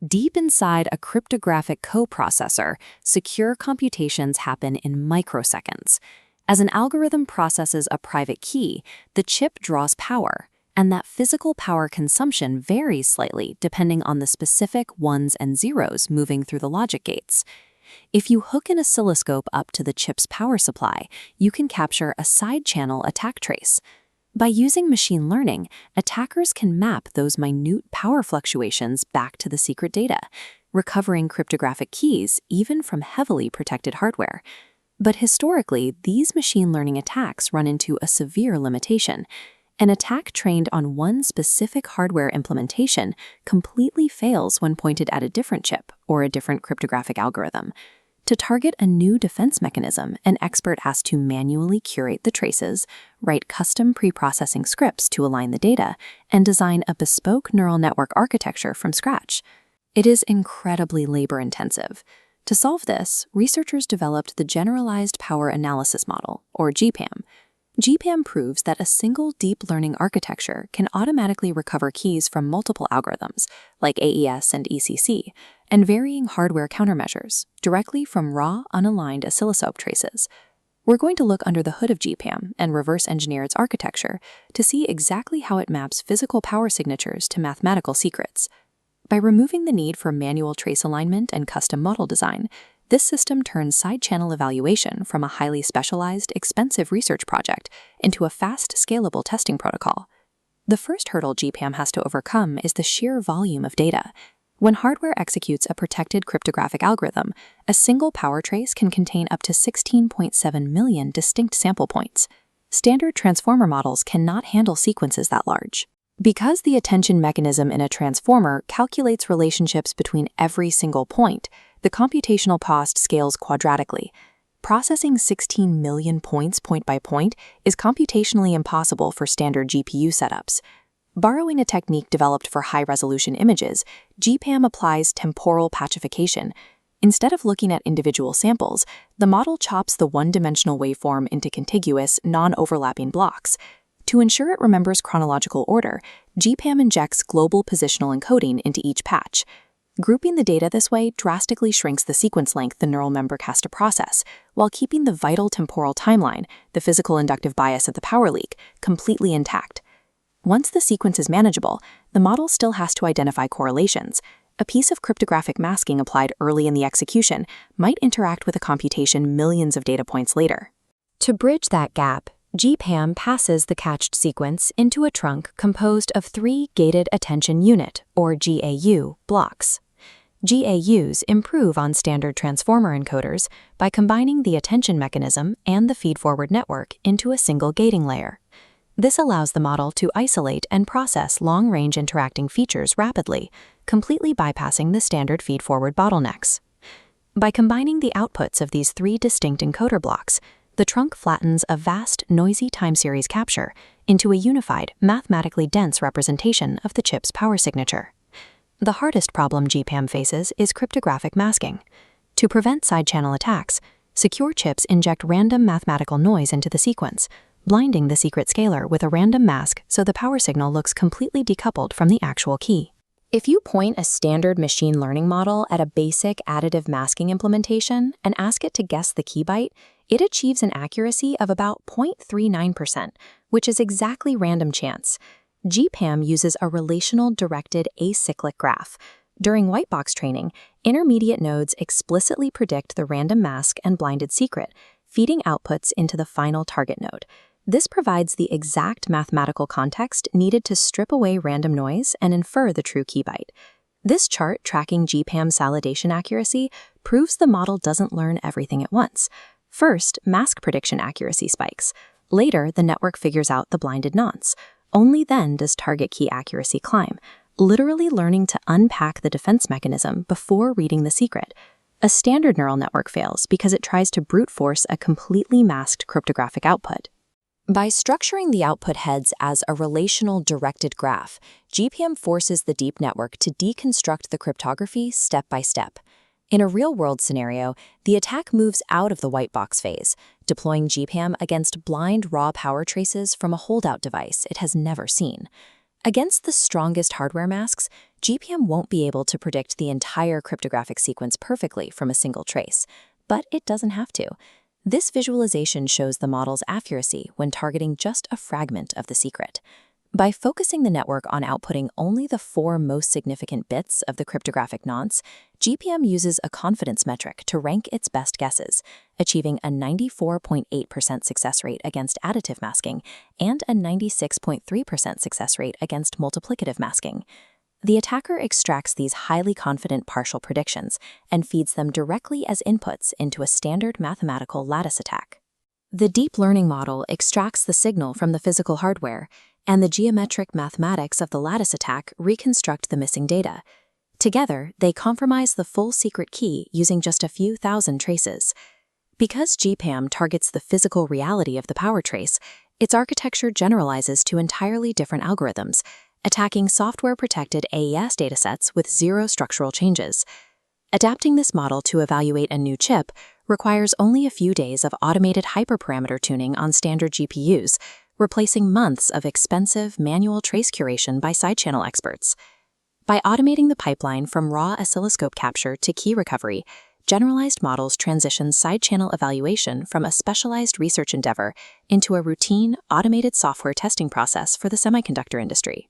Deep inside a cryptographic coprocessor, secure computations happen in microseconds. As an algorithm processes a private key, the chip draws power, and that physical power consumption varies slightly depending on the specific ones and zeros moving through the logic gates. If you hook an oscilloscope up to the chip's power supply, you can capture a side-channel attack trace. By using machine learning, attackers can map those minute power fluctuations back to the secret data, recovering cryptographic keys even from heavily protected hardware. But historically, these machine learning attacks run into a severe limitation. An attack trained on one specific hardware implementation completely fails when pointed at a different chip or a different cryptographic algorithm. To target a new defense mechanism, an expert has to manually curate the traces, write custom pre-processing scripts to align the data, and design a bespoke neural network architecture from scratch. It is incredibly labor-intensive. To solve this, researchers developed the Generalized Power Analysis Model, or GPAM. GPAM proves that a single deep learning architecture can automatically recover keys from multiple algorithms, like AES and ECC, and varying hardware countermeasures, directly from raw, unaligned oscilloscope traces. We're going to look under the hood of GPAM and reverse engineer its architecture to see exactly how it maps physical power signatures to mathematical secrets. By removing the need for manual trace alignment and custom model design, this system turns side-channel evaluation from a highly specialized, expensive research project into a fast, scalable testing protocol. The first hurdle GPAM has to overcome is the sheer volume of data. When hardware executes a protected cryptographic algorithm, a single power trace can contain up to 16.7 million distinct sample points. Standard transformer models cannot handle sequences that large. Because the attention mechanism in a transformer calculates relationships between every single point, the computational cost scales quadratically. Processing 16 million points point by point is computationally impossible for standard GPU setups. Borrowing a technique developed for high-resolution images, GPAM applies temporal patchification. Instead of looking at individual samples, the model chops the one-dimensional waveform into contiguous, non-overlapping blocks. To ensure it remembers chronological order, GPAM injects global positional encoding into each patch. Grouping the data this way drastically shrinks the sequence length the neural network has to process, while keeping the vital temporal timeline, the physical inductive bias of the power leak, completely intact. Once the sequence is manageable, the model still has to identify correlations. A piece of cryptographic masking applied early in the execution might interact with a computation millions of data points later. To bridge that gap, GPAM passes the catched sequence into a trunk composed of 3 gated attention unit, or GAU, blocks. GAUs improve on standard transformer encoders by combining the attention mechanism and the feed-forward network into a single gating layer. This allows the model to isolate and process long-range interacting features rapidly, completely bypassing the standard feed-forward bottlenecks. By combining the outputs of these 3 distinct encoder blocks, the trunk flattens a vast, noisy time series capture into a unified, mathematically dense representation of the chip's power signature. The hardest problem GPAM faces is cryptographic masking. To prevent side-channel attacks, secure chips inject random mathematical noise into the sequence, blinding the secret scaler with a random mask so the power signal looks completely decoupled from the actual key. If you point a standard machine learning model at a basic additive masking implementation and ask it to guess the key byte, it achieves an accuracy of about 0.39%, which is exactly random chance. GPAM uses a relational directed acyclic graph. During white box training, intermediate nodes explicitly predict the random mask and blinded secret, feeding outputs into the final target node. This provides the exact mathematical context needed to strip away random noise and infer the true key byte. This chart tracking GPAM validation accuracy proves the model doesn't learn everything at once. First, mask prediction accuracy spikes. Later, the network figures out the blinded nonce. Only then does target key accuracy climb, literally learning to unpack the defense mechanism before reading the secret. A standard neural network fails because it tries to brute force a completely masked cryptographic output. By structuring the output heads as a relational directed graph, GPAM forces the deep network to deconstruct the cryptography step by step. In a real-world scenario, the attack moves out of the white box phase, deploying GPAM against blind raw power traces from a holdout device it has never seen. Against the strongest hardware masks, GPAM won't be able to predict the entire cryptographic sequence perfectly from a single trace, but it doesn't have to. This visualization shows the model's accuracy when targeting just a fragment of the secret. By focusing the network on outputting only the 4 most significant bits of the cryptographic nonce, GPAM uses a confidence metric to rank its best guesses, achieving a 94.8% success rate against additive masking and a 96.3% success rate against multiplicative masking. The attacker extracts these highly confident partial predictions and feeds them directly as inputs into a standard mathematical lattice attack. The deep learning model extracts the signal from the physical hardware, and the geometric mathematics of the lattice attack reconstruct the missing data. Together, they compromise the full secret key using just a few thousand traces. Because GPAM targets the physical reality of the power trace, its architecture generalizes to entirely different algorithms, attacking software-protected AES datasets with 0 structural changes. Adapting this model to evaluate a new chip requires only a few days of automated hyperparameter tuning on standard GPUs, replacing months of expensive manual trace curation by side-channel experts. By automating the pipeline from raw oscilloscope capture to key recovery, generalized models transition side-channel evaluation from a specialized research endeavor into a routine, automated software testing process for the semiconductor industry.